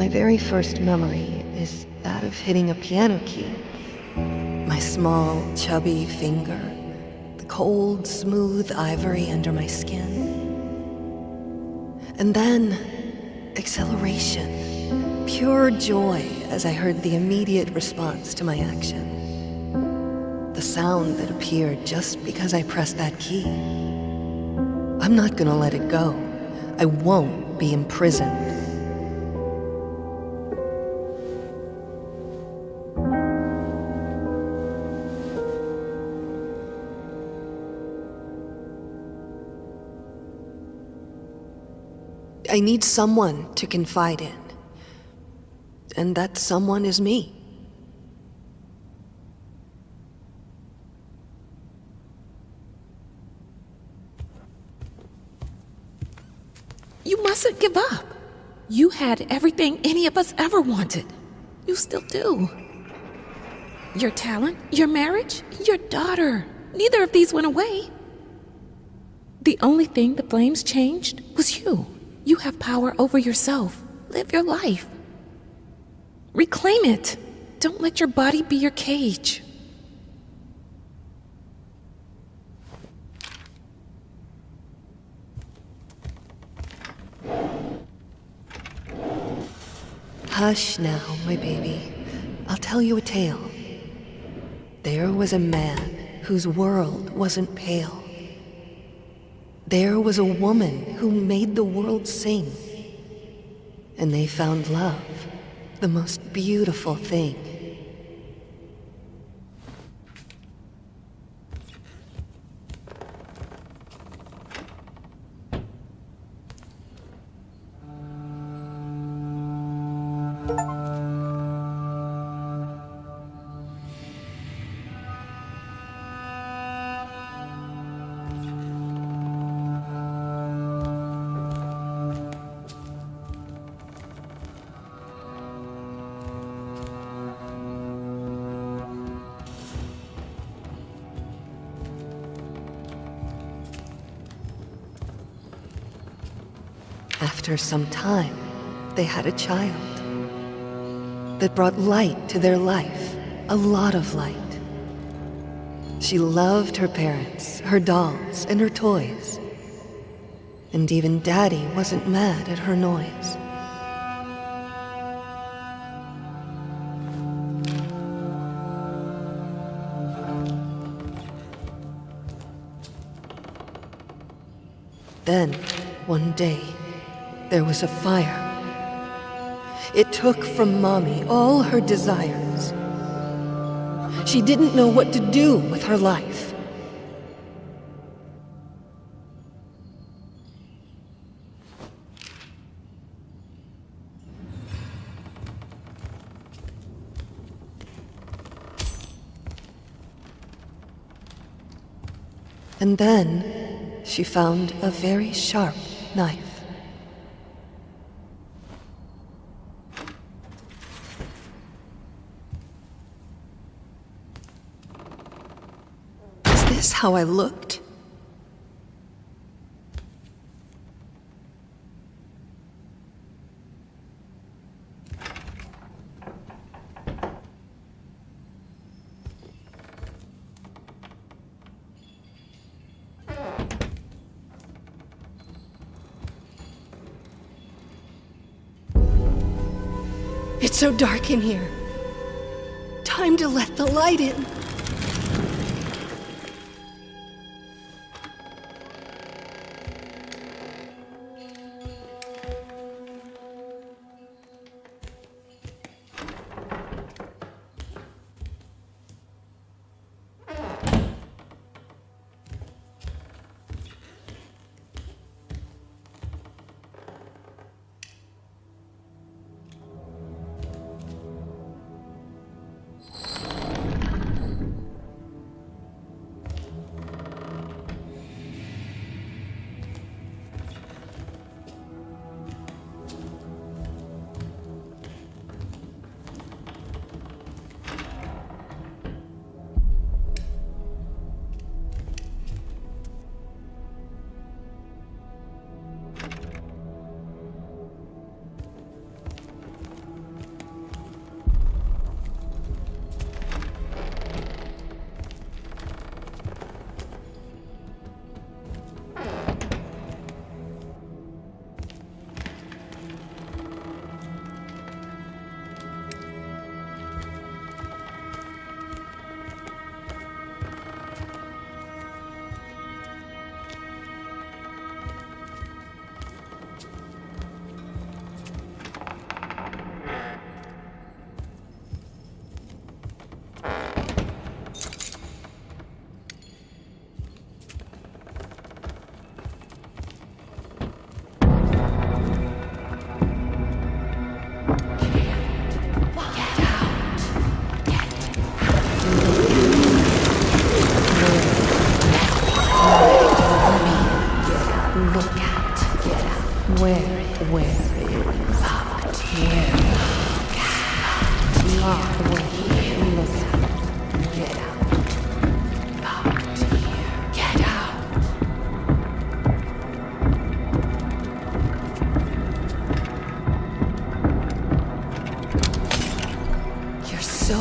My very first memory is that of hitting a piano key. My small, chubby finger, the cold, smooth ivory under my skin. And then, acceleration, pure joy as I heard the immediate response to my action. The sound that appeared just because I pressed that key. I'm not gonna let it go. I won't be imprisoned. I need someone to confide in. And that someone is me. You mustn't give up. You had everything any of us ever wanted. You still do. Your talent, your marriage, your daughter. Neither of these went away. The only thing the flames changed was you. You have power over yourself. Live your life. Reclaim it. Don't let your body be your cage. Hush now, my baby. I'll tell you a tale. There was a man whose world wasn't pale. There was a woman who made the world sing. And they found love, the most beautiful thing. After some time, they had a child that brought light to their life, a lot of light. She loved her parents, her dolls, and her toys. And even Daddy wasn't mad at her noise. Then, one day, there was a fire. It took from Mommy all her desires. She didn't know what to do with her life. And then she found a very sharp knife. Is this how I looked? It's so dark in here. Time to let the light in. Where? Up here. Not where. Get out. Up here. Get out. You're so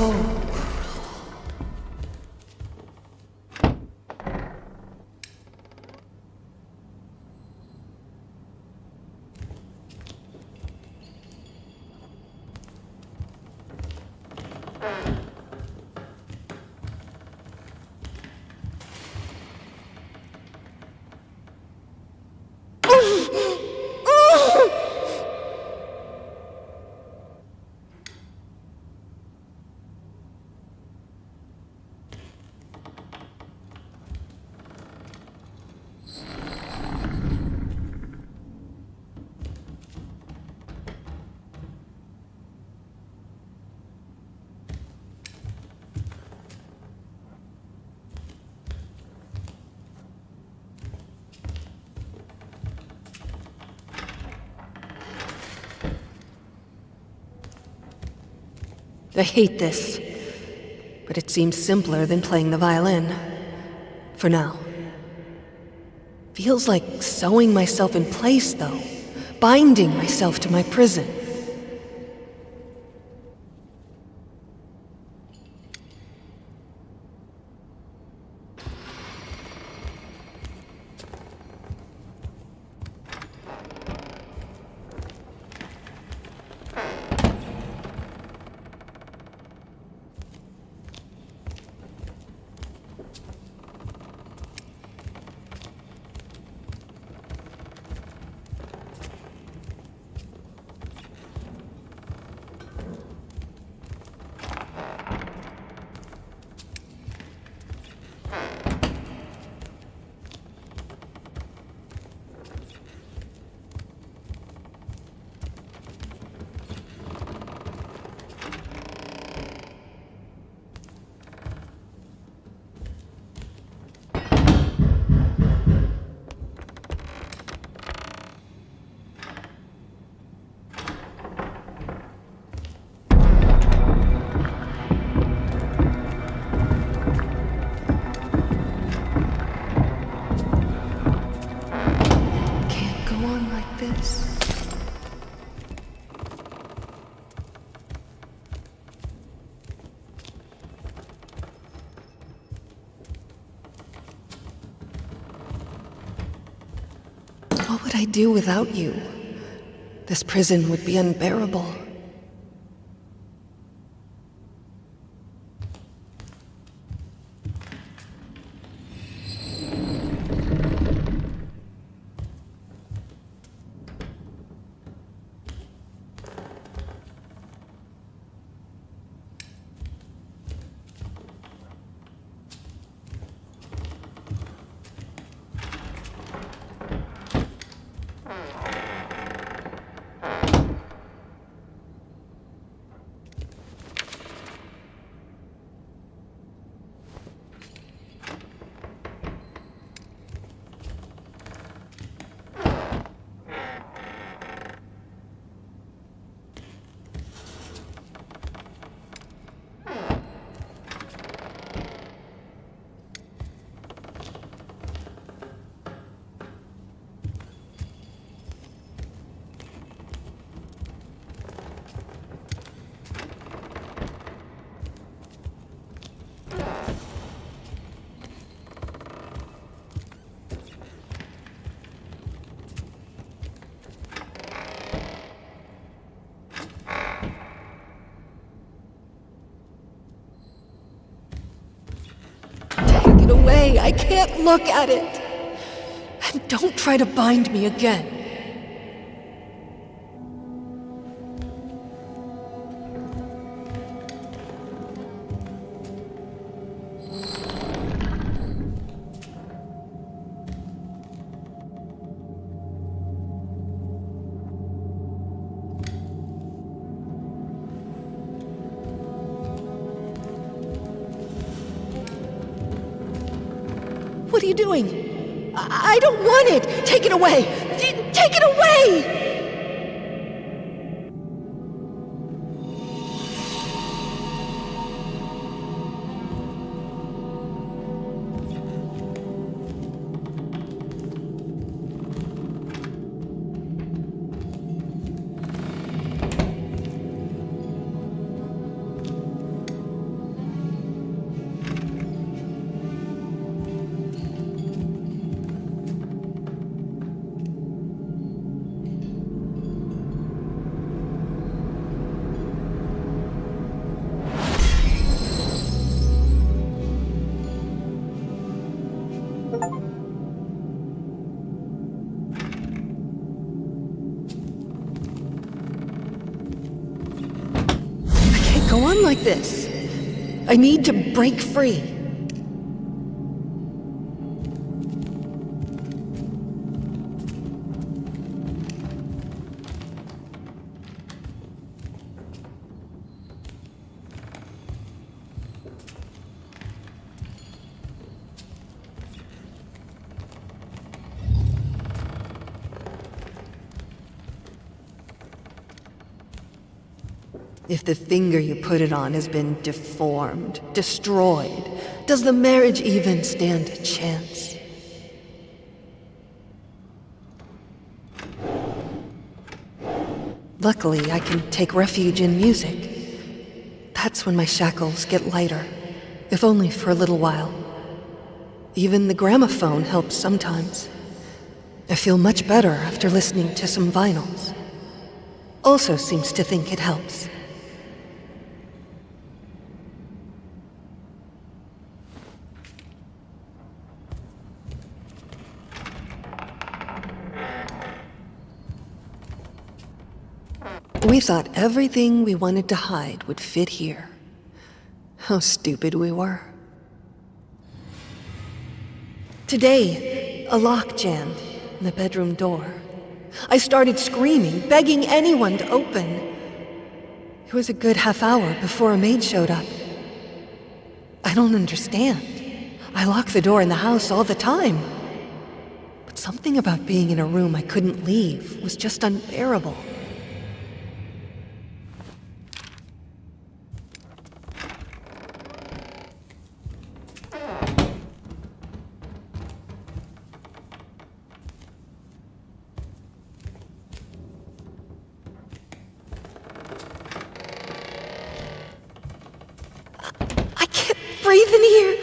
I hate this, but it seems simpler than playing the violin. For now. Feels like sewing myself in place, though. Binding myself to my prison. What would I do without you? This prison would be unbearable. Take it away. I can't look at it. And don't try to bind me again. What are you doing? I don't want it! Take it away! Take Take it away! Go on like this. I need to break free. If the finger you put it on has been deformed, destroyed, does the marriage even stand a chance? Luckily, I can take refuge in music. That's when my shackles get lighter, if only for a little while. Even the gramophone helps sometimes. I feel much better after listening to some vinyls. Also seems to think it helps. We thought everything we wanted to hide would fit here. How stupid we were. Today, a lock jammed in the bedroom door. I started screaming, begging anyone to open. It was a good half hour before a maid showed up. I don't understand. I lock the door in the house all the time. But something about being in a room I couldn't leave was just unbearable. Breathe in here.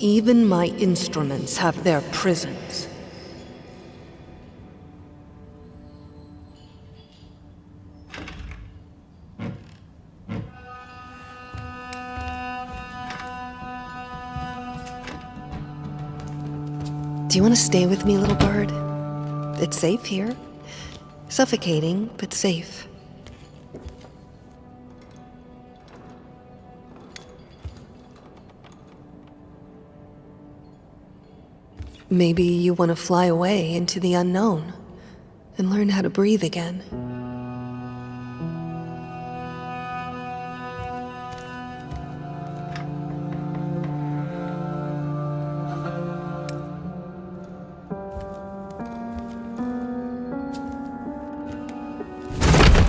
Even my instruments have their prisons. Do you want to stay with me, little bird? It's safe here. Suffocating, but safe. Maybe you want to fly away into the unknown and learn how to breathe again.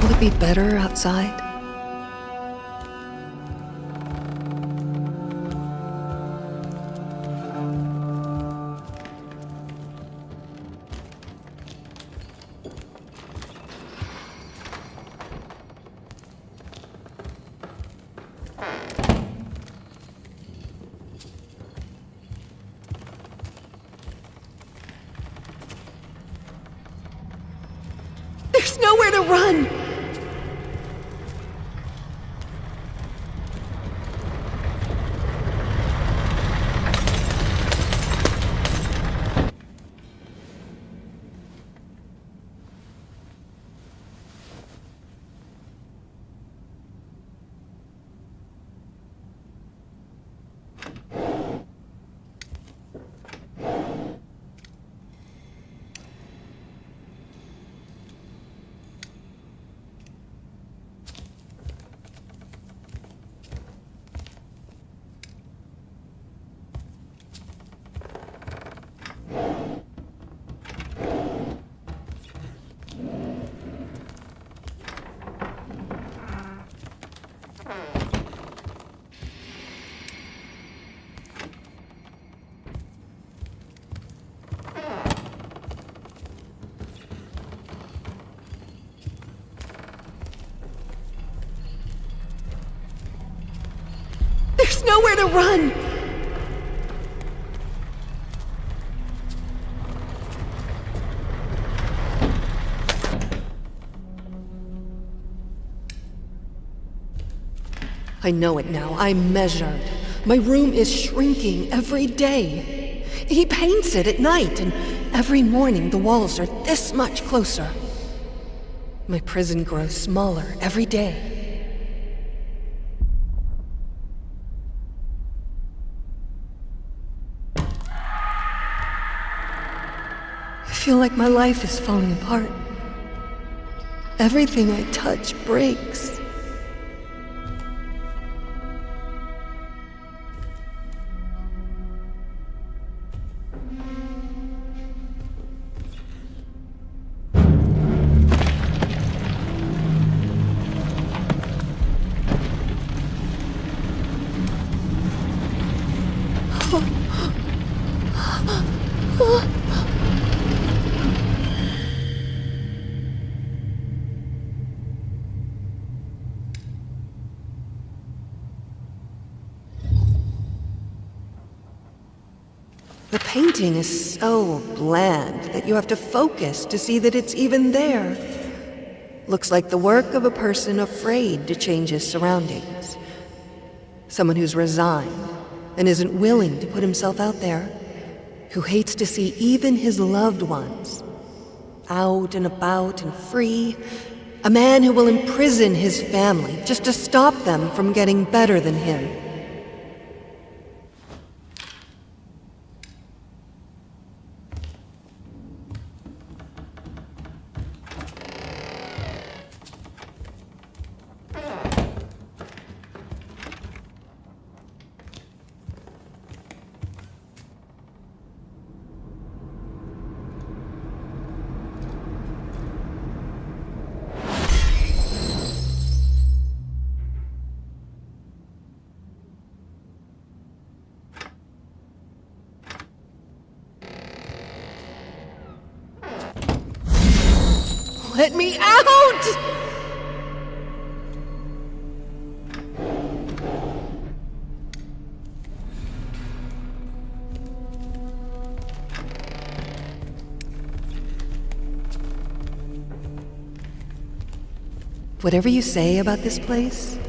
Will it be better outside? There's nowhere to run! There's nowhere to run! I know it now. I'm measured. My room is shrinking every day. He paints it at night, and every morning the walls are this much closer. My prison grows smaller every day. I feel like my life is falling apart. Everything I touch breaks. The painting is so bland that you have to focus to see that it's even there. Looks like the work of a person afraid to change his surroundings. Someone who's resigned and isn't willing to put himself out there. Who hates to see even his loved ones out and about and free. A man who will imprison his family just to stop them from getting better than him. Let me out! Whatever you say about this place,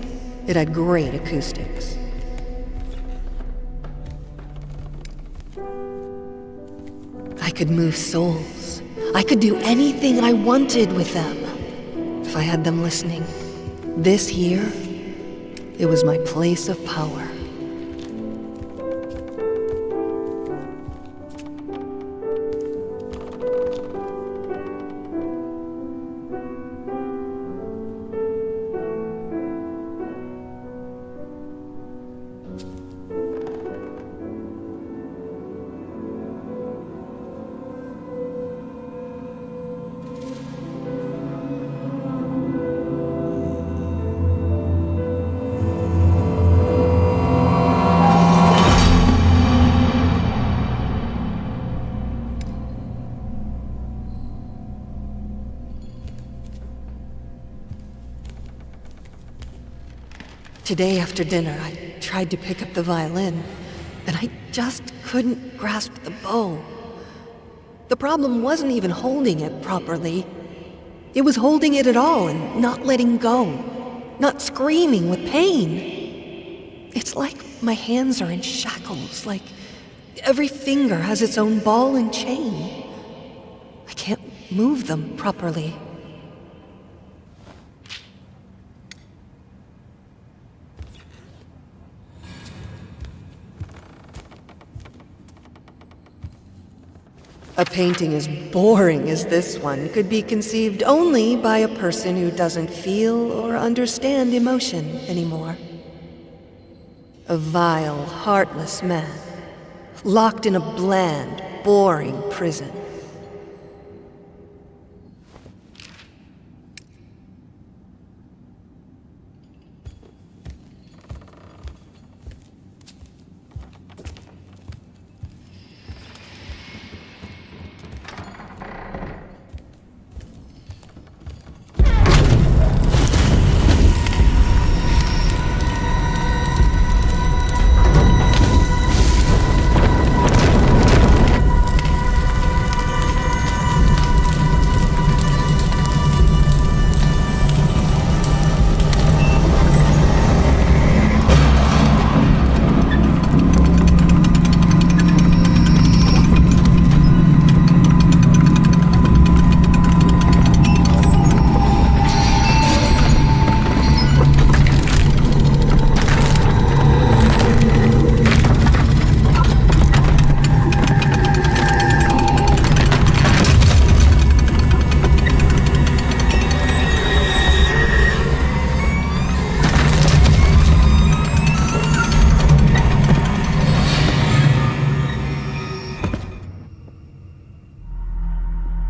it had great acoustics. I could move souls. I could do anything I wanted with them, if I had them listening. This here, it was my place of power. Today after dinner, I tried to pick up the violin, and I just couldn't grasp the bow. The problem wasn't even holding it properly. It was holding it at all and not letting go, not screaming with pain. It's like my hands are in shackles, like every finger has its own ball and chain. I can't move them properly. A painting as boring as this one could be conceived only by a person who doesn't feel or understand emotion anymore. A vile, heartless man, locked in a bland, boring prison.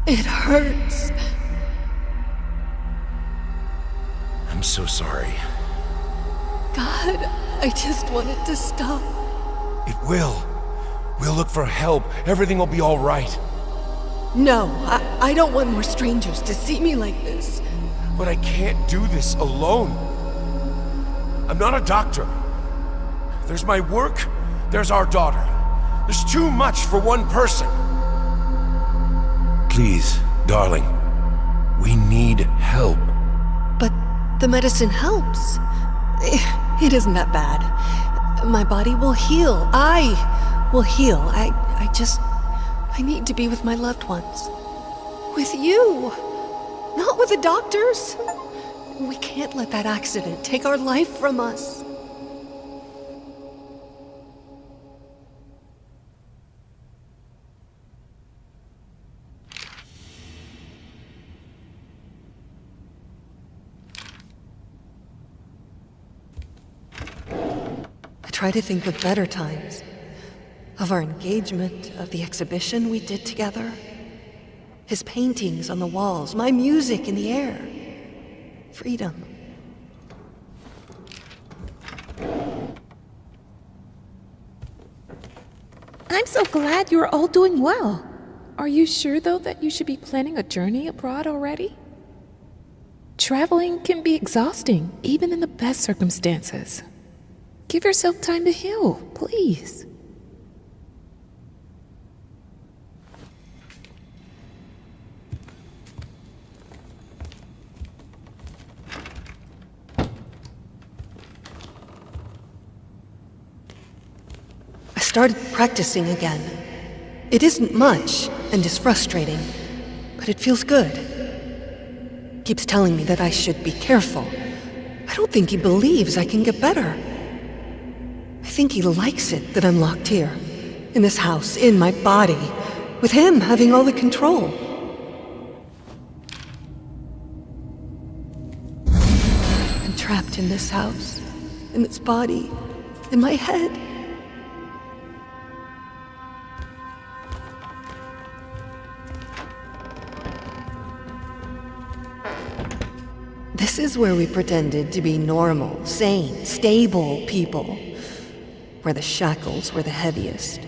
It hurts. I'm so sorry. God, I just want it to stop. It will. We'll look for help. Everything will be all right. No, I don't want more strangers to see me like this. But I can't do this alone. I'm not a doctor. There's my work, there's our daughter. There's too much for one person. Please, darling, we need help. But the medicine helps. It isn't that bad. My body will heal. I will heal. I need to be with my loved ones. With you. Not with the doctors. We can't let that accident take our life from us. I try to think of better times. Of our engagement, of the exhibition we did together. His paintings on the walls, my music in the air. Freedom. I'm so glad you're all doing well. Are you sure, though, that you should be planning a journey abroad already? Traveling can be exhausting, even in the best circumstances. Give yourself time to heal, please. I started practicing again. It isn't much, and is frustrating, but it feels good. Keeps telling me that I should be careful. I don't think he believes I can get better. I think he likes it that I'm locked here, in this house, in my body, with him having all the control. I'm trapped in this house, in this body, in my head. This is where we pretended to be normal, sane, stable people. Where the shackles were the heaviest.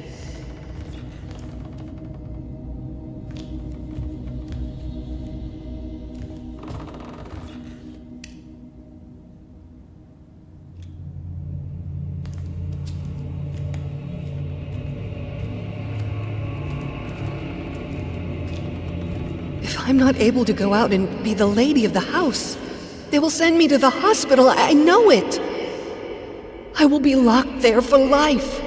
If I'm not able to go out and be the lady of the house. They will send me to the hospital. I know it. I will be locked there for life.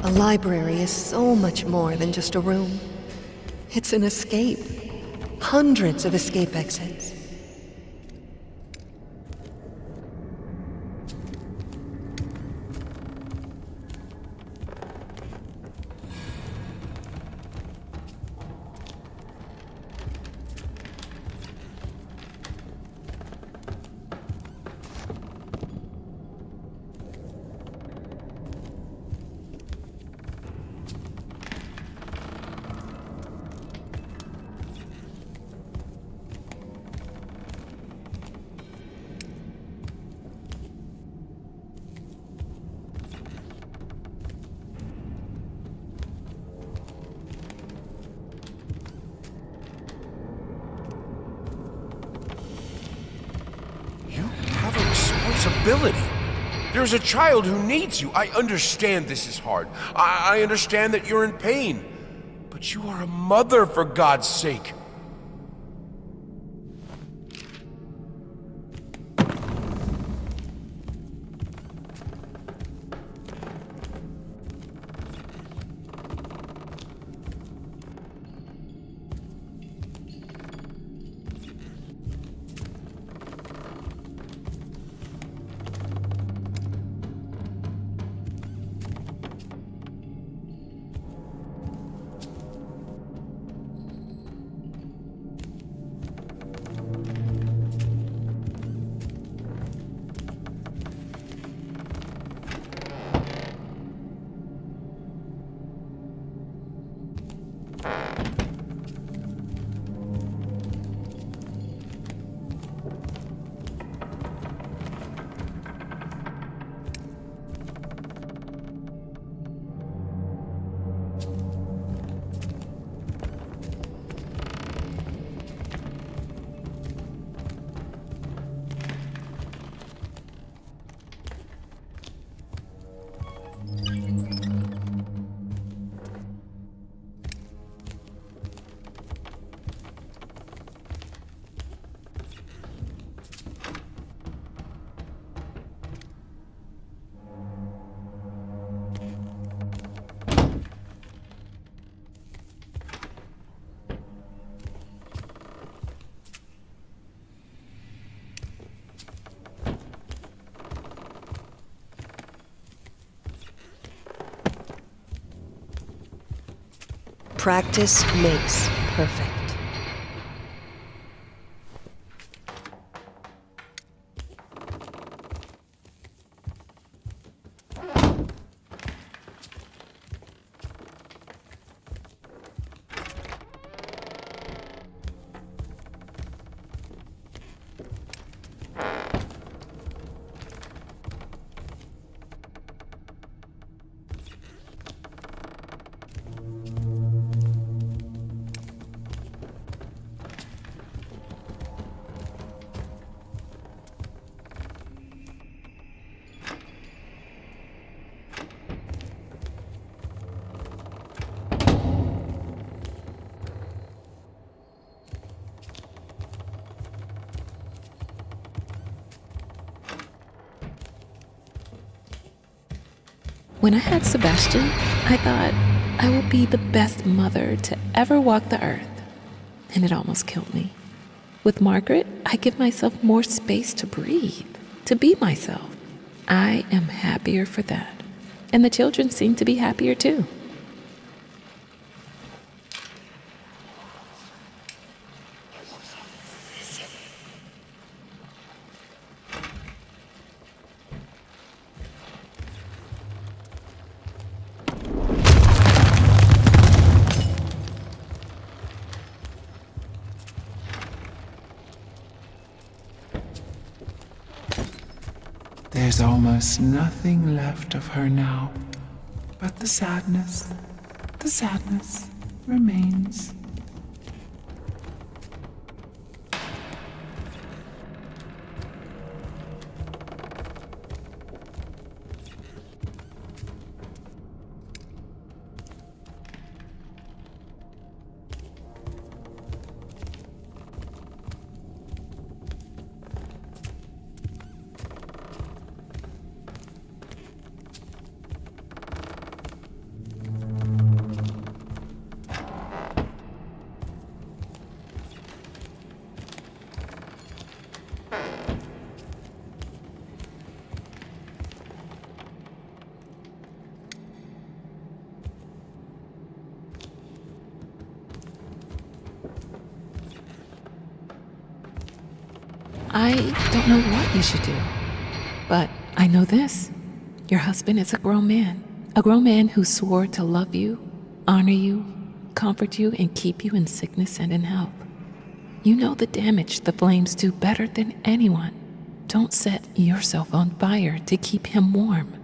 A library is so much more than just a room. It's an escape. Hundreds of escape exits. There's a child who needs you. I understand this is hard. I understand that you're in pain. But you are a mother, for God's sake. Practice makes perfect. When I had Sebastian, I thought I would be the best mother to ever walk the earth, and it almost killed me. With Margaret, I give myself more space to breathe, to be myself. I am happier for that, and the children seem to be happier too. There's almost nothing left of her now, but the sadness, the sadness remains. I don't know what you should do, but I know this. Your husband is a grown man who swore to love you, honor you, comfort you, and keep you in sickness and in health. You know the damage the flames do better than anyone. Don't set yourself on fire to keep him warm.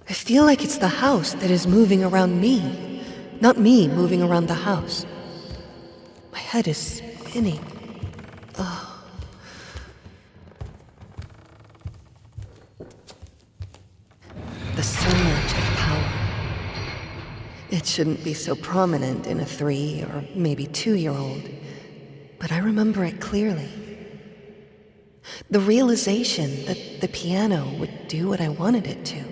I feel like it's the house that is moving around me, not me moving around the house. My head is spinning. Oh. The surge of power. It shouldn't be so prominent in a 3 or maybe 2-year-old, but I remember it clearly. The realization that the piano would do what I wanted it to.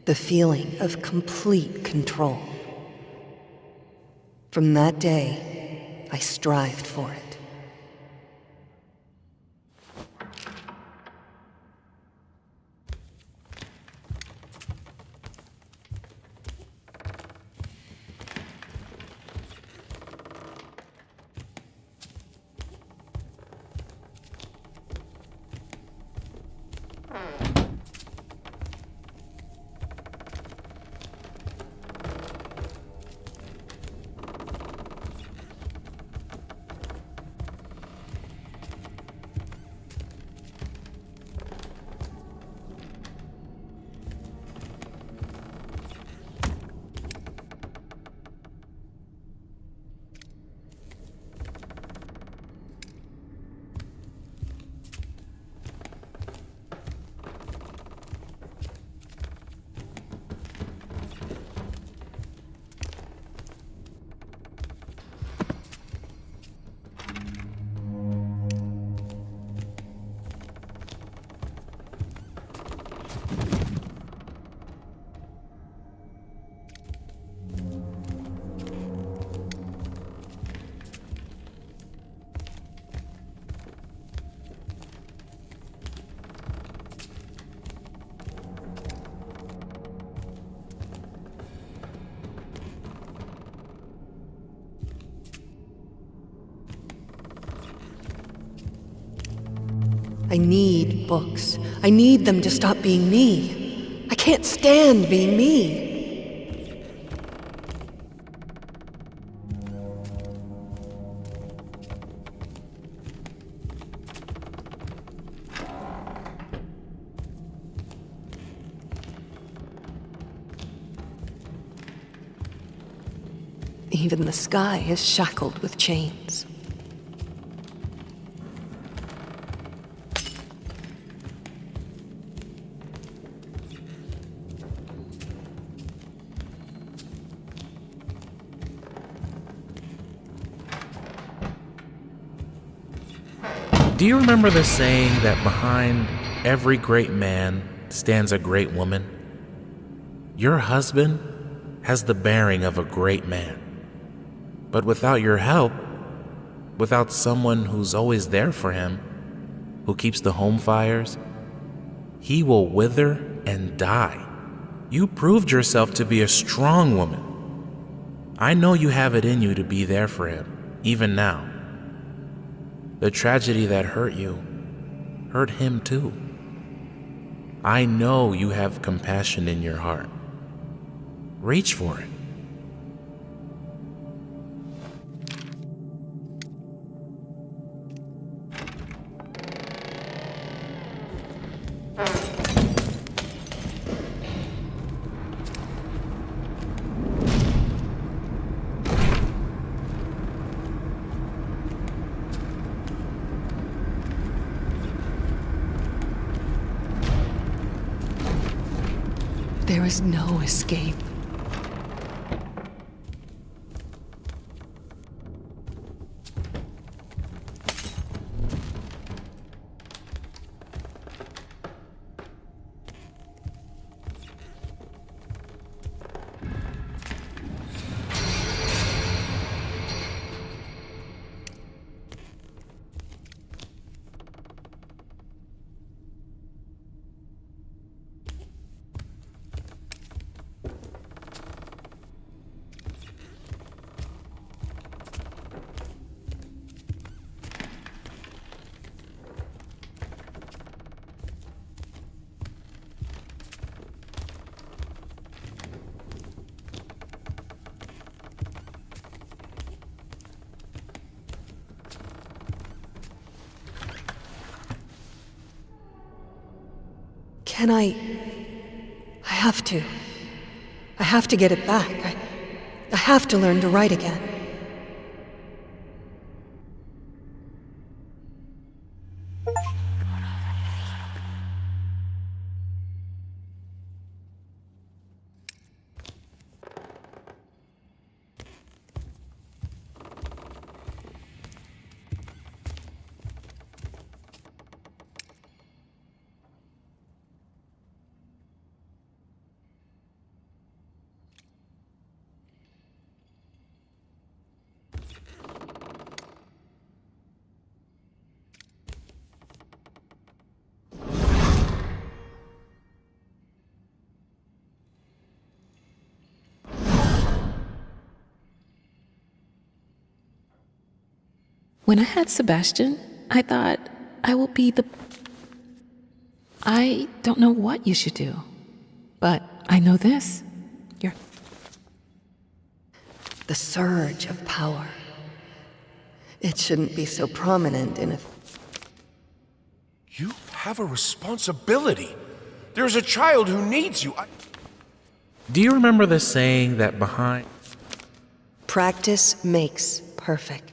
The feeling of complete control. From that day, I strived for it. I need books. I need them to stop being me. I can't stand being me. Even the sky is shackled with chains. Do you remember the saying that behind every great man stands a great woman? Your husband has the bearing of a great man. But without your help, without someone who's always there for him, who keeps the home fires, he will wither and die. You proved yourself to be a strong woman. I know you have it in you to be there for him, even now. The tragedy that hurt you hurt him too. I know you have compassion in your heart. Reach for it. There is no escape. Can I have to. I have to get it back. I have to learn to write again. When I had Sebastian, I thought I will be I don't know what you should do, but I know this. You're... The surge of power. It shouldn't be so prominent in a... You have a responsibility. There's a child who needs you. Do you remember the saying that behind... Practice makes perfect.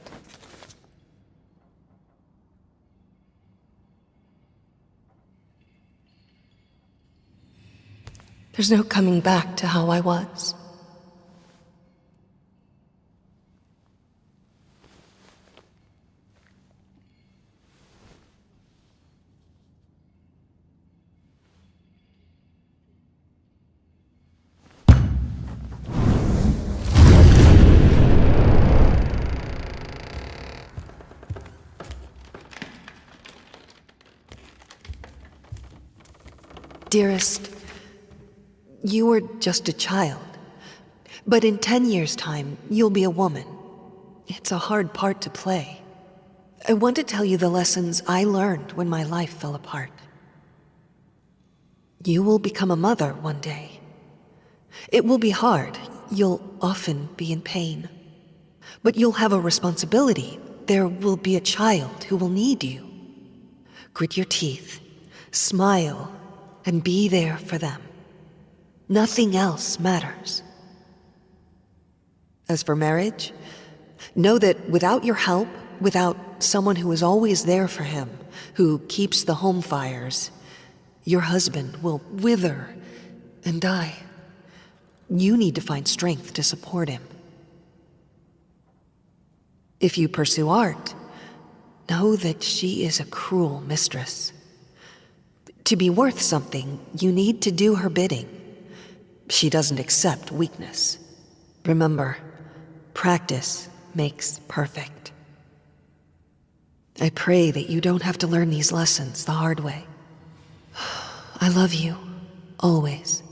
There's no coming back to how I was. Dearest, you were just a child. But in 10 years' time, you'll be a woman. It's a hard part to play. I want to tell you the lessons I learned when my life fell apart. You will become a mother one day. It will be hard. You'll often be in pain. But you'll have a responsibility. There will be a child who will need you. Grit your teeth, smile, and be there for them. Nothing else matters. As for marriage, know that without your help, without someone who is always there for him, who keeps the home fires, your husband will wither and die. You need to find strength to support him. If you pursue art, know that she is a cruel mistress. To be worth something, you need to do her bidding. She doesn't accept weakness. Remember, practice makes perfect. I pray that you don't have to learn these lessons the hard way. I love you, always.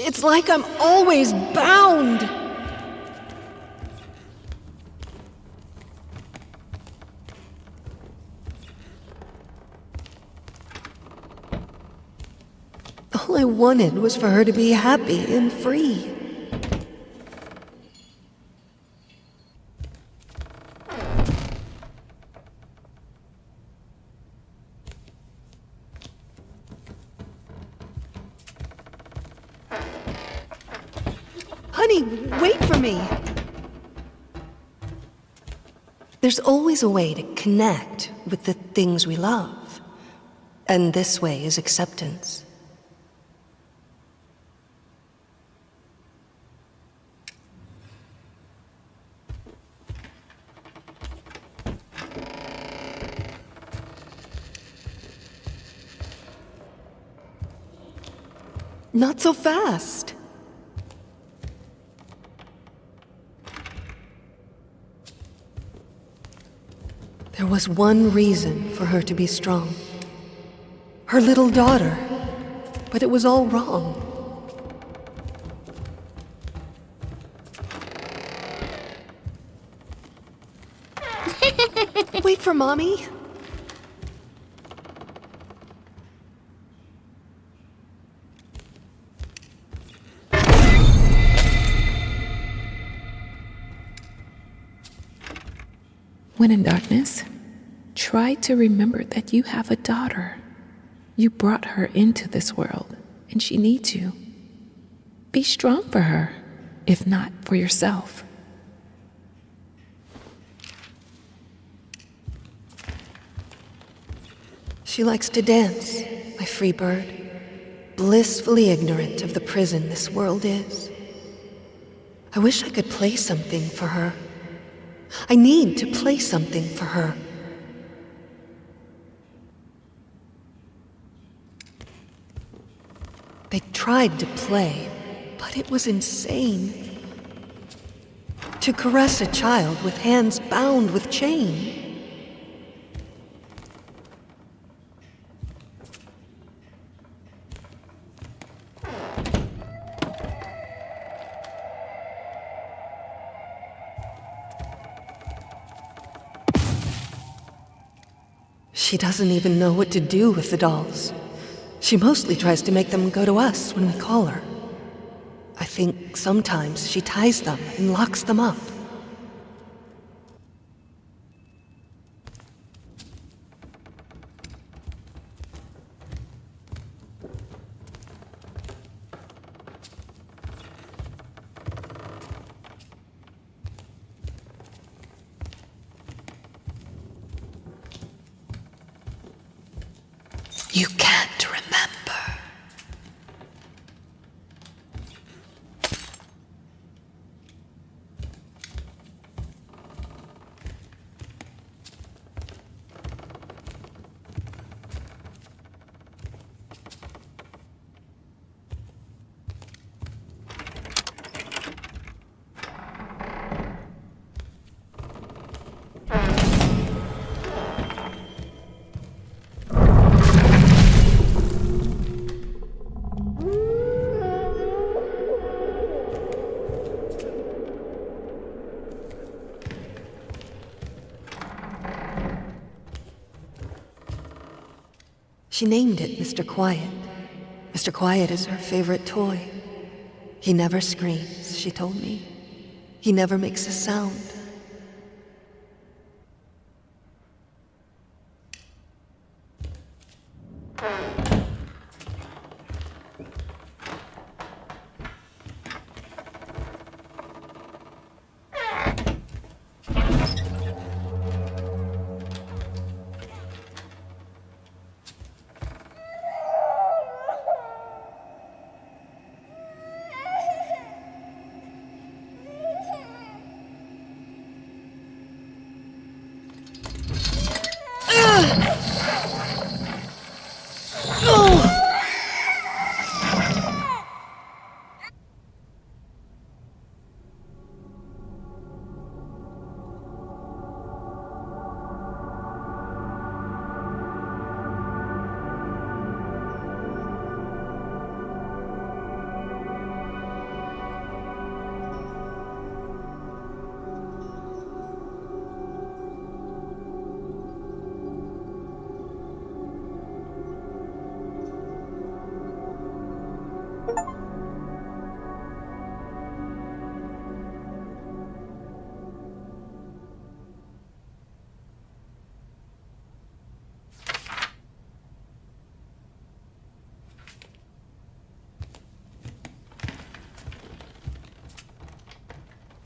It's like I'm always bound. All I wanted was for her to be happy and free. Honey, wait for me! There's always a way to connect with the things we love. And this way is acceptance. Not so fast. There was one reason for her to be strong. Her little daughter. But it was all wrong. Wait for Mommy. When in darkness, try to remember that you have a daughter. You brought her into this world, and she needs you. Be strong for her, if not for yourself. She likes to dance, my free bird, blissfully ignorant of the prison this world is. I wish I could play something for her. I need to play something for her. They tried to play, but it was insane. To caress a child with hands bound with chain. She doesn't even know what to do with the dolls. She mostly tries to make them go to us when we call her. I think sometimes she ties them and locks them up. You can't remember. She named it Mr. Quiet. Mr. Quiet is her favorite toy. He never screams, she told me. He never makes a sound.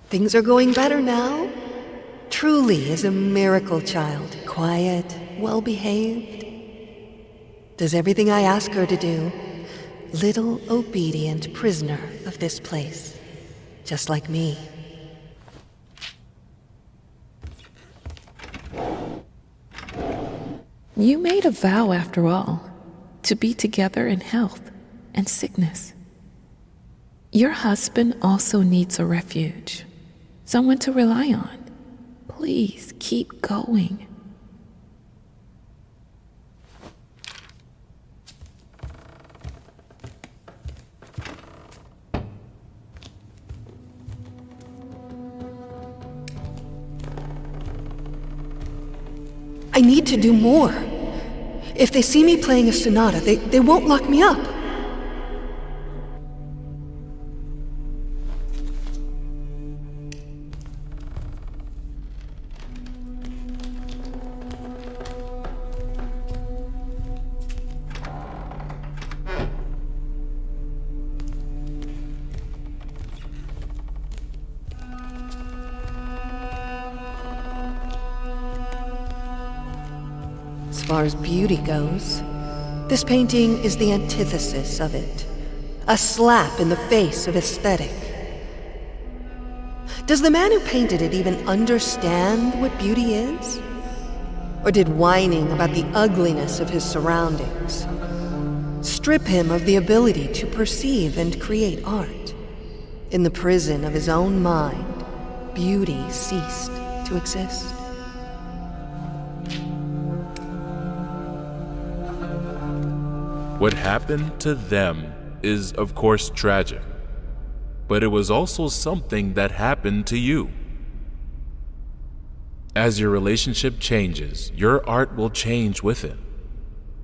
Things are going better now. Truly is a miracle child. Quiet, well-behaved. Does everything I ask her to do. Little obedient prisoner of this place. Just like me. You made a vow, after all, to be together in health and sickness. Your husband also needs a refuge, someone to rely on. Please keep going. I need to do more. If they see me playing a sonata, they won't lock me up. As far as beauty goes, this painting is the antithesis of it. A slap in the face of aesthetic. Does the man who painted it even understand what beauty is? Or did whining about the ugliness of his surroundings strip him of the ability to perceive and create art? In the prison of his own mind, beauty ceased to exist. What happened to them is, of course, tragic, but it was also something that happened to you. As your relationship changes, your art will change with it.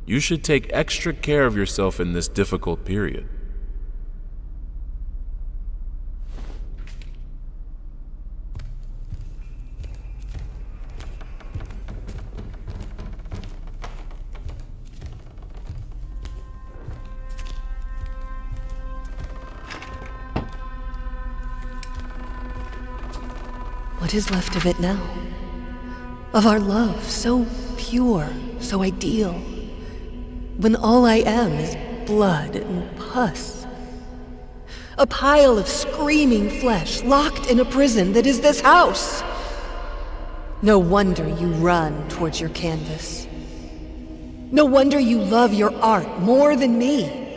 You should take extra care of yourself in this difficult period. What is left of it now? Of our love, so pure, so ideal, when all I am is blood and pus. A pile of screaming flesh locked in a prison that is this house. No wonder you run towards your canvas. No wonder you love your art more than me.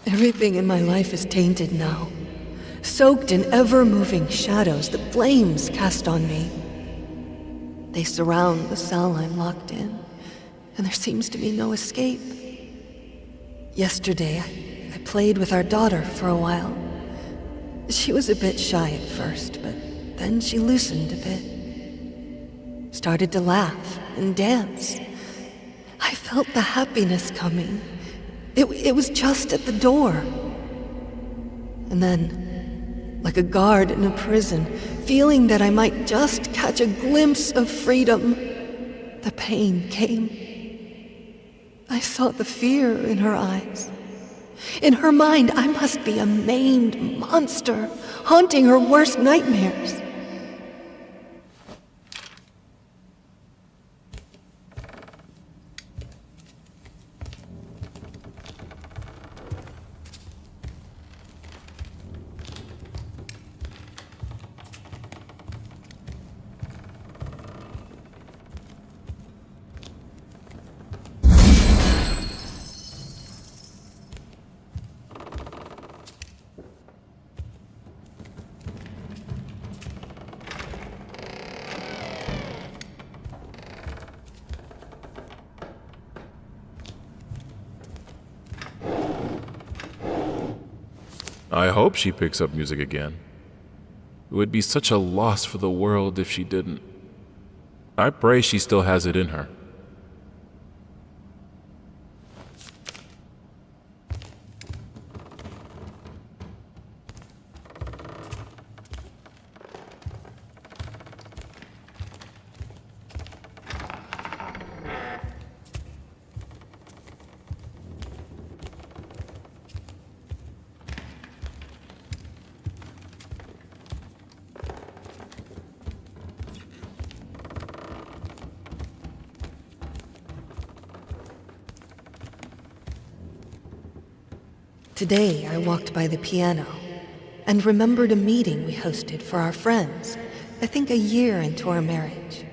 Everything in my life is tainted now, soaked in ever-moving shadows that flames cast on me. They surround the cell I'm locked in, and there seems to be no escape. Yesterday, I played with our daughter for a while. She was a bit shy at first, but then she loosened a bit. Started to laugh and dance. I felt the happiness coming. It was just at the door. And then, like a guard in a prison, feeling that I might just catch a glimpse of freedom, the pain came. I saw the fear in her eyes. In her mind, I must be a maimed monster, haunting her worst nightmares. I hope she picks up music again. It would be such a loss for the world if she didn't. I pray she still has it in her. Today, I walked by the piano and remembered a meeting we hosted for our friends, I think a year into our marriage.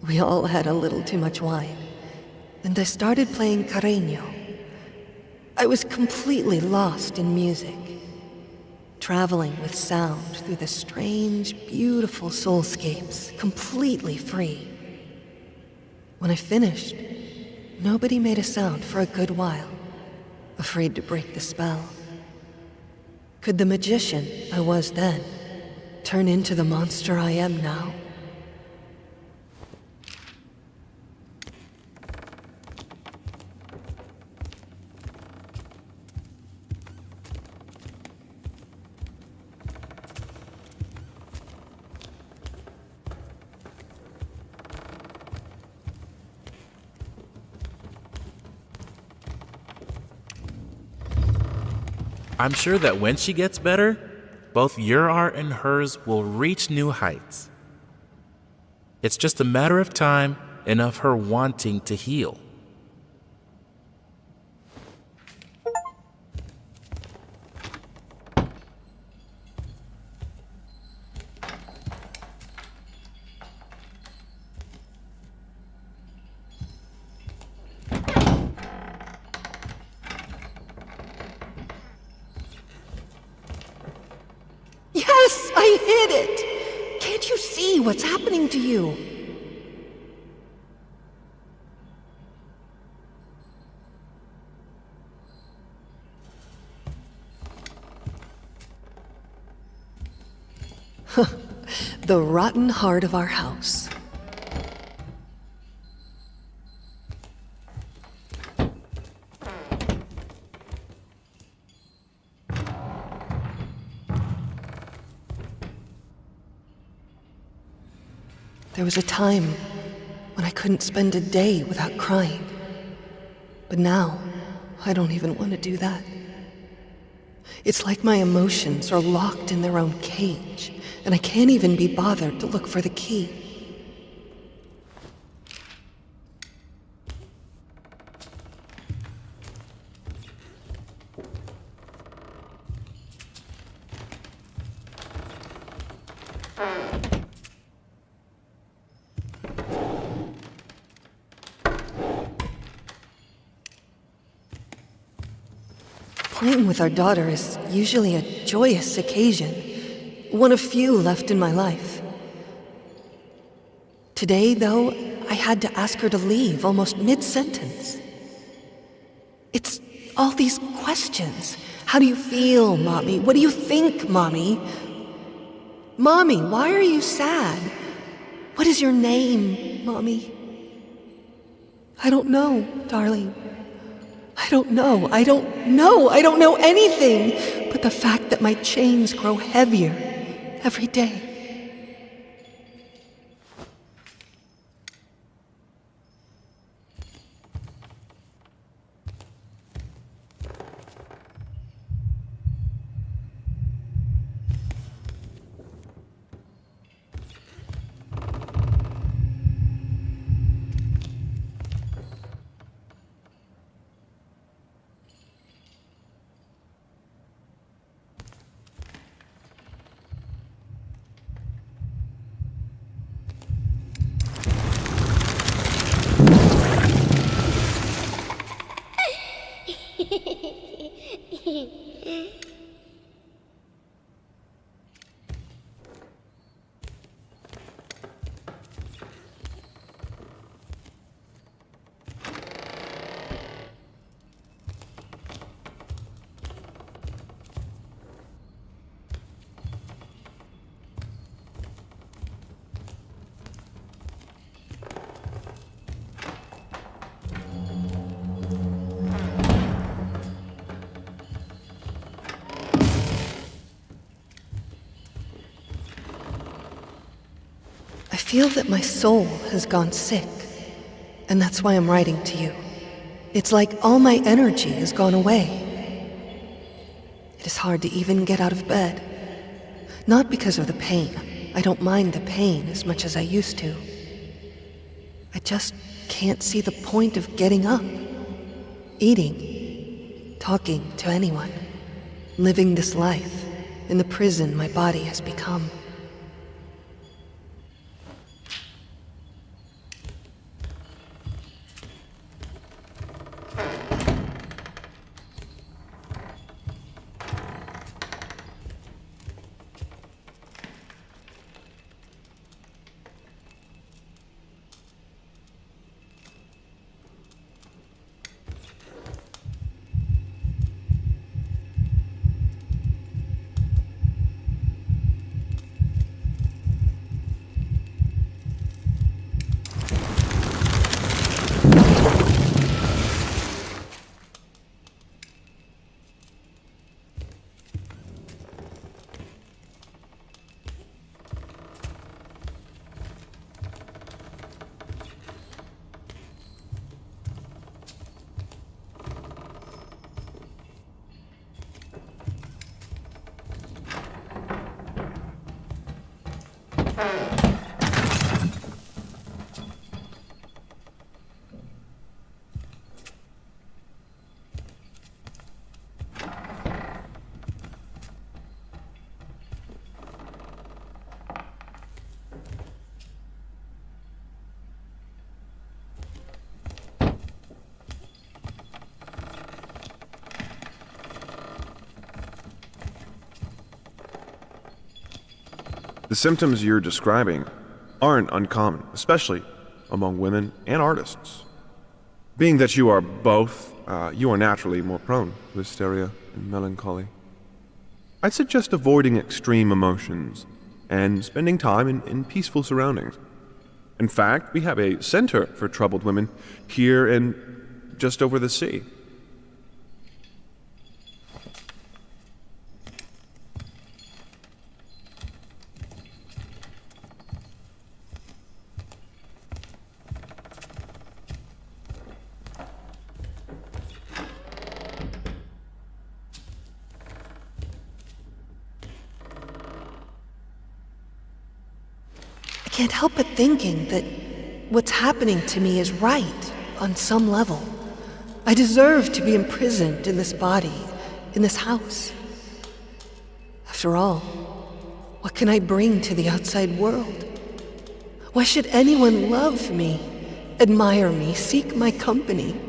We all had a little too much wine, and I started playing Carreño. I was completely lost in music, traveling with sound through the strange, beautiful soulscapes, completely free. When I finished, nobody made a sound for a good while, afraid to break the spell. Could the magician I was then turn into the monster I am now? I'm sure that when she gets better, both your art and hers will reach new heights. It's just a matter of time and of her wanting to heal. Yes, I hit it! Can't you see what's happening to you? The rotten heart of our house. There was a time when I couldn't spend a day without crying. But now, I don't even want to do that. It's like my emotions are locked in their own cage, and I can't even be bothered to look for the key. Playing with our daughter is usually a joyous occasion, one of few left in my life. Today, though, I had to ask her to leave almost mid-sentence. It's all these questions. How do you feel, Mommy? What do you think, Mommy? Mommy, why are you sad? What is your name, Mommy? I don't know, darling. I don't know. I don't know. I don't know anything but the fact that my chains grow heavier every day. I feel that my soul has gone sick, and that's why I'm writing to you. It's like all my energy has gone away. It is hard to even get out of bed. Not because of the pain. I don't mind the pain as much as I used to. I just can't see the point of getting up, eating, talking to anyone, living this life in the prison my body has become. The symptoms you're describing aren't uncommon, especially among women and artists. Being that you are both, you are naturally more prone to hysteria and melancholy. I'd suggest avoiding extreme emotions and spending time in peaceful surroundings. In fact, we have a center for troubled women here and just over the sea. I can't help but thinking that what's happening to me is right on some level. I deserve to be imprisoned in this body, in this house. After all, what can I bring to the outside world? Why should anyone love me, admire me, seek my company?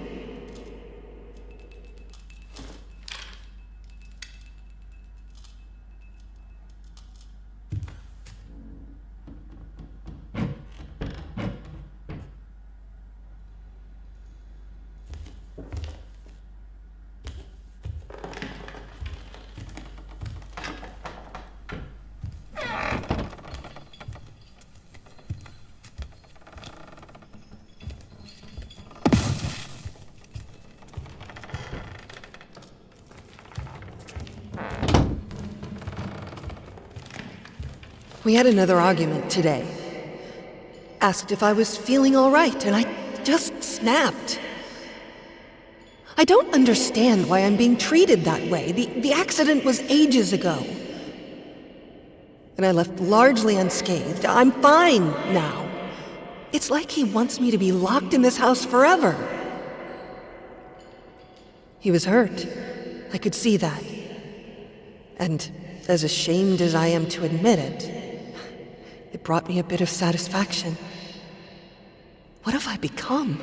We had another argument today. Asked if I was feeling all right, and I just snapped. I don't understand why I'm being treated that way. The accident was ages ago. And I left largely unscathed. I'm fine now. It's like he wants me to be locked in this house forever. He was hurt. I could see that. And as ashamed as I am to admit it, it brought me a bit of satisfaction. What have I become?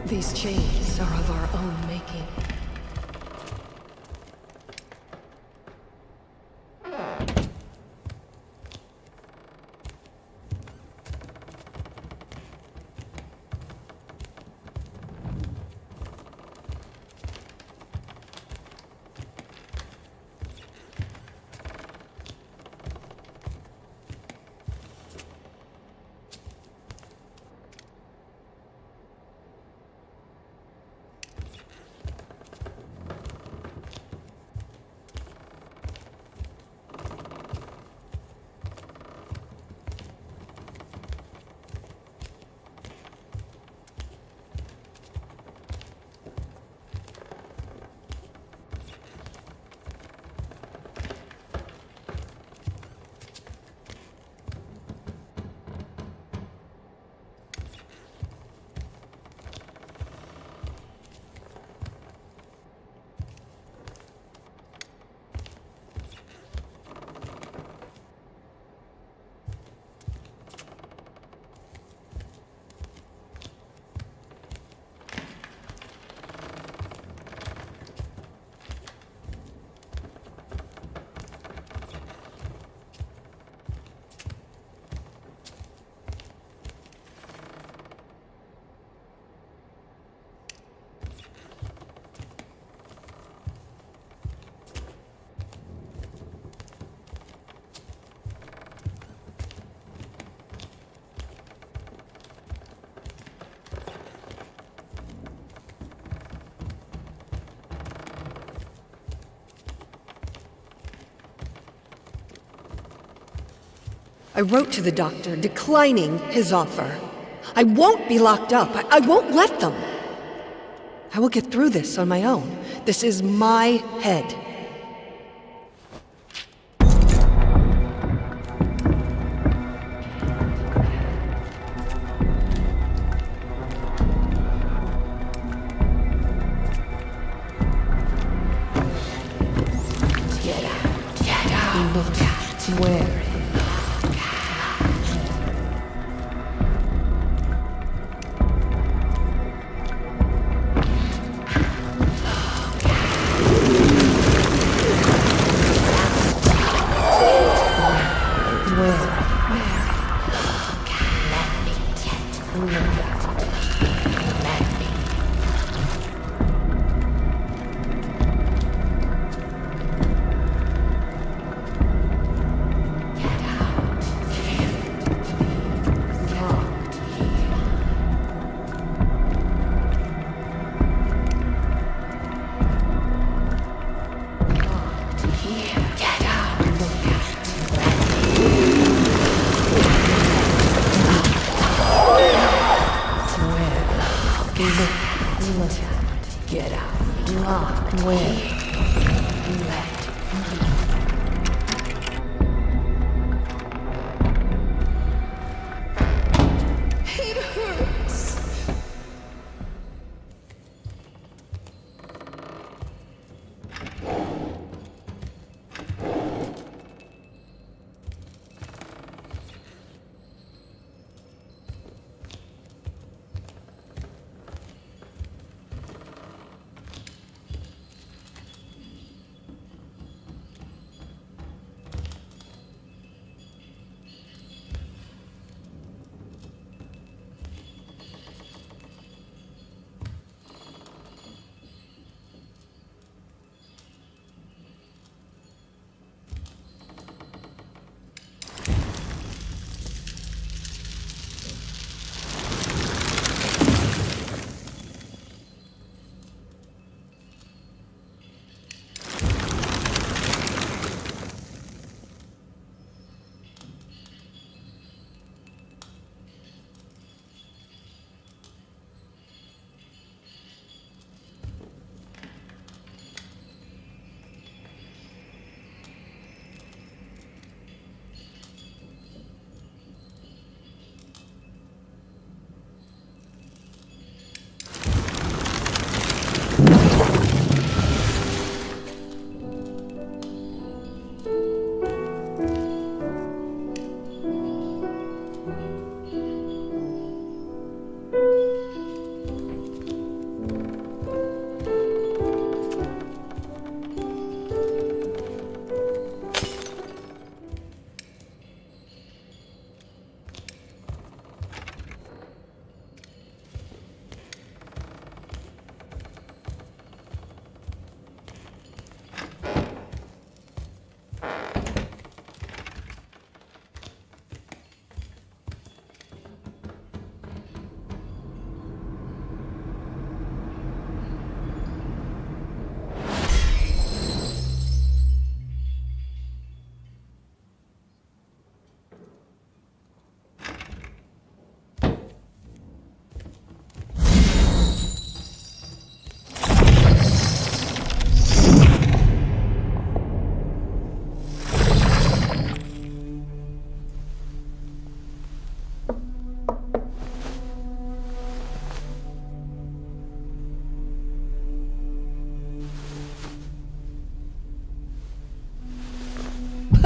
These chains are of our own making. I wrote to the doctor declining his offer. I won't be locked up. I won't let them. I will get through this on my own. This is my head. Get out. Look at where. Get out. Lock. Where? Let.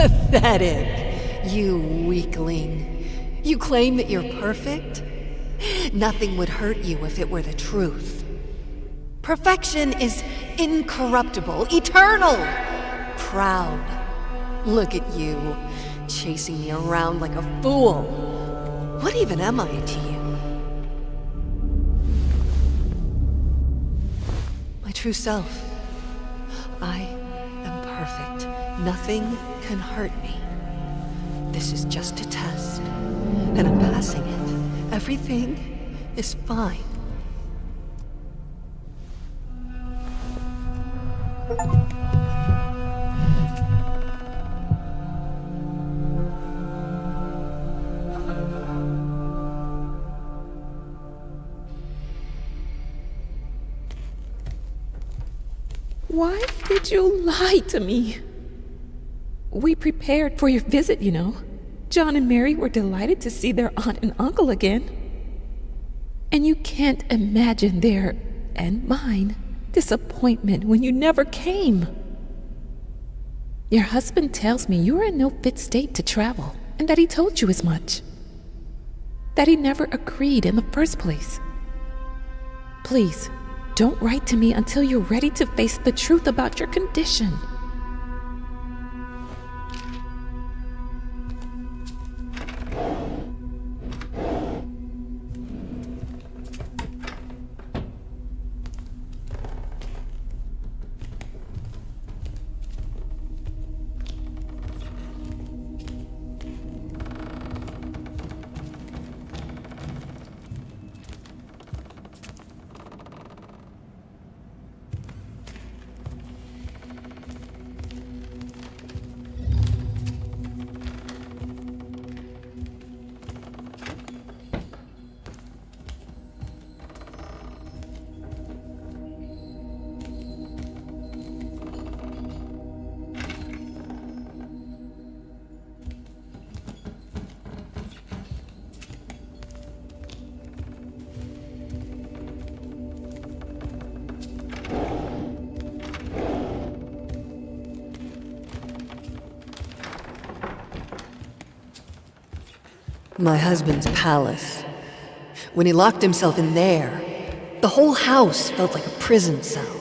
Pathetic. You weakling. You claim that you're perfect? Nothing would hurt you if it were the truth. Perfection is incorruptible, eternal, proud. Look at you, chasing me around like a fool. What even am I to you? My true self. I am perfect. Nothing can hurt me. This is just a test, and I'm passing it. Everything is fine. Why did you lie to me? We prepared for your visit, you know. John and Mary were delighted to see their aunt and uncle again. And you can't imagine their, and mine, disappointment when you never came. Your husband tells me you are in no fit state to travel, and that he told you as much. That he never agreed in the first place. Please, don't write to me until you're ready to face the truth about your condition. My husband's palace. When he locked himself in there, the whole house felt like a prison cell.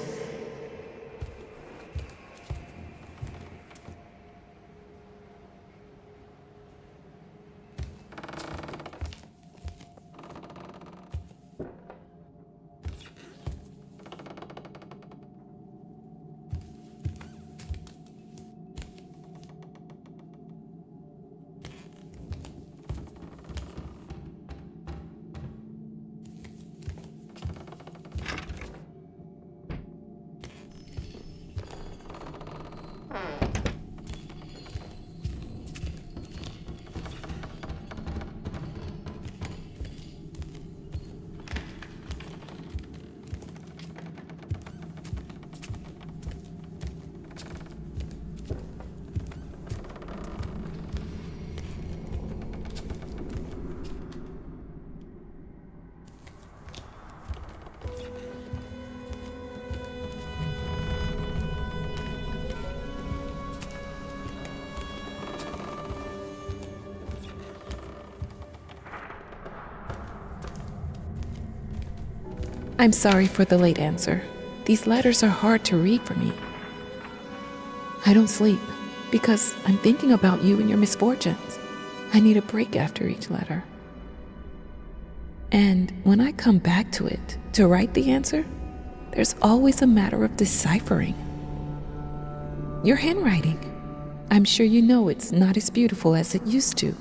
I'm sorry for the late answer. These letters are hard to read for me. I don't sleep because I'm thinking about you and your misfortunes. I need a break after each letter. And when I come back to it to write the answer, there's always a matter of deciphering. Your handwriting. I'm sure you know it's not as beautiful as it used to.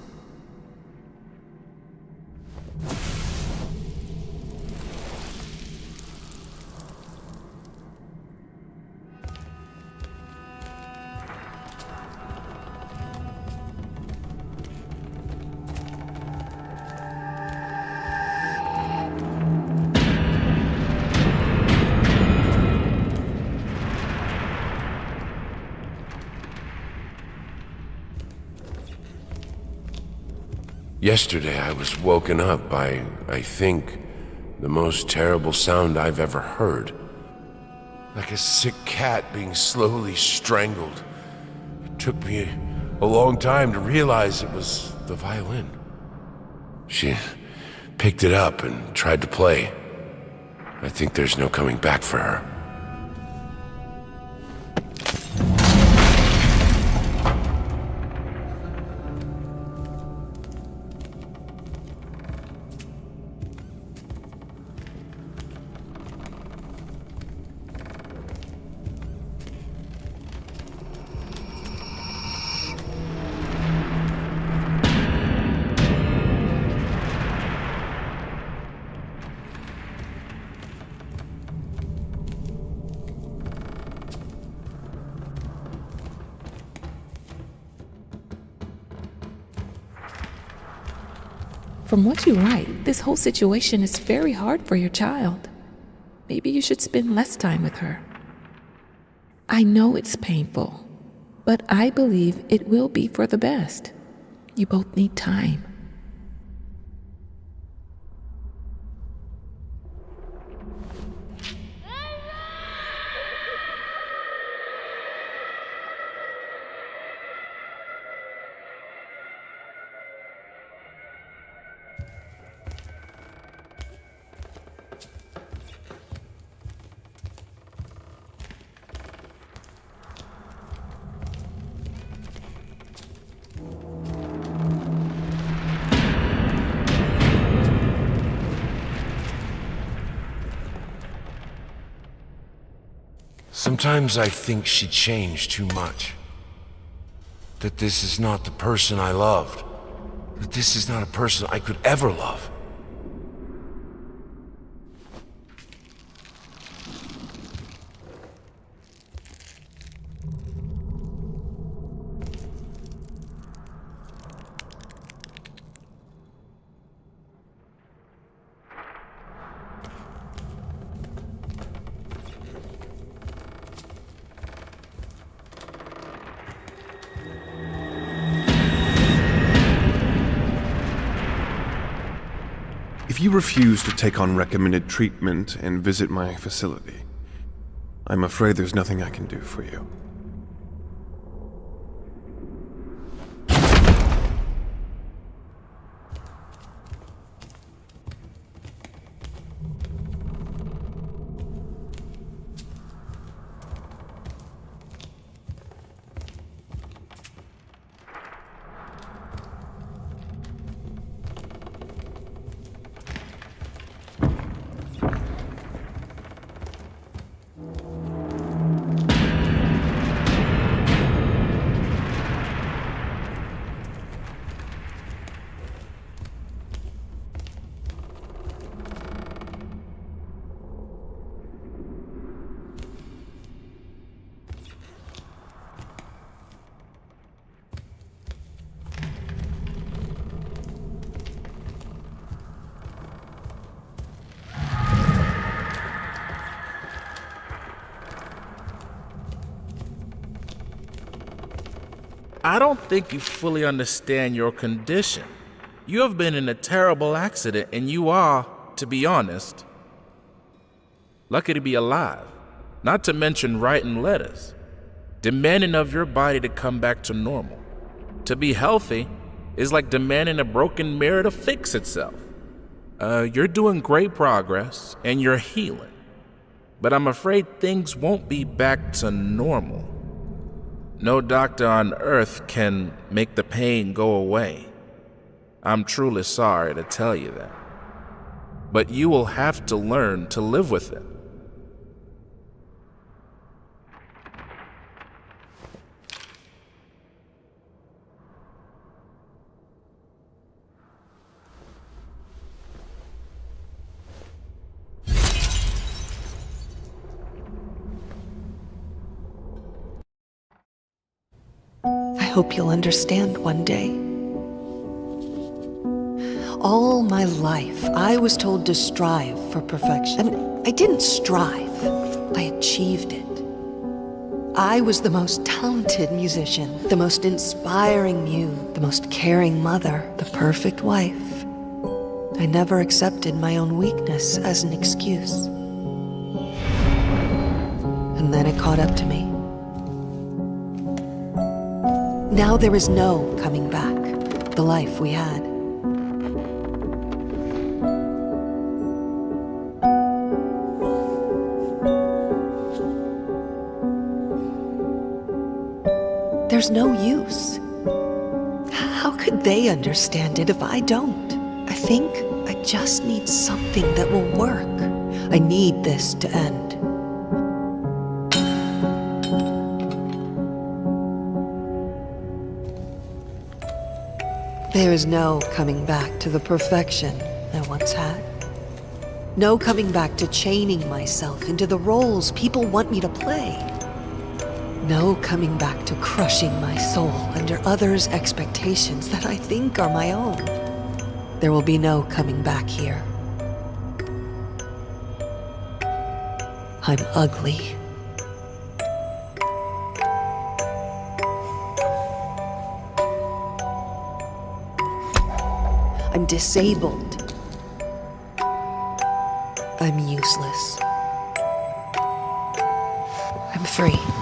Yesterday I was woken up by, I think, the most terrible sound I've ever heard. Like a sick cat being slowly strangled. It took me a long time to realize it was the violin. She picked it up and tried to play. I think there's no coming back for her. From what you write, this whole situation is very hard for your child. Maybe you should spend less time with her. I know it's painful, but I believe it will be for the best. You both need time. Sometimes I think she changed too much. That this is not the person I loved. That this is not a person I could ever love. If you refuse to take on recommended treatment and visit my facility, I'm afraid there's nothing I can do for you. I don't think you fully understand your condition. You have been in a terrible accident, and you are, to be honest, lucky to be alive. Not to mention writing letters, demanding of your body to come back to normal. To be healthy is like demanding a broken mirror to fix itself. You're doing great progress, and you're healing. But I'm afraid things won't be back to normal. No doctor on earth can make the pain go away. I'm truly sorry to tell you that. But you will have to learn to live with it. I hope you'll understand one day. All my life, I was told to strive for perfection. And I didn't strive, I achieved it. I was the most talented musician, the most inspiring muse, the most caring mother, the perfect wife. I never accepted my own weakness as an excuse. And then it caught up to me. Now there is no coming back. The life we had. There's no use. How could they understand it if I don't? I think I just need something that will work. I need this to end. There is no coming back to the perfection I once had. No coming back to chaining myself into the roles people want me to play. No coming back to crushing my soul under others' expectations that I think are my own. There will be no coming back here. I'm ugly. I'm disabled. I'm useless. I'm free.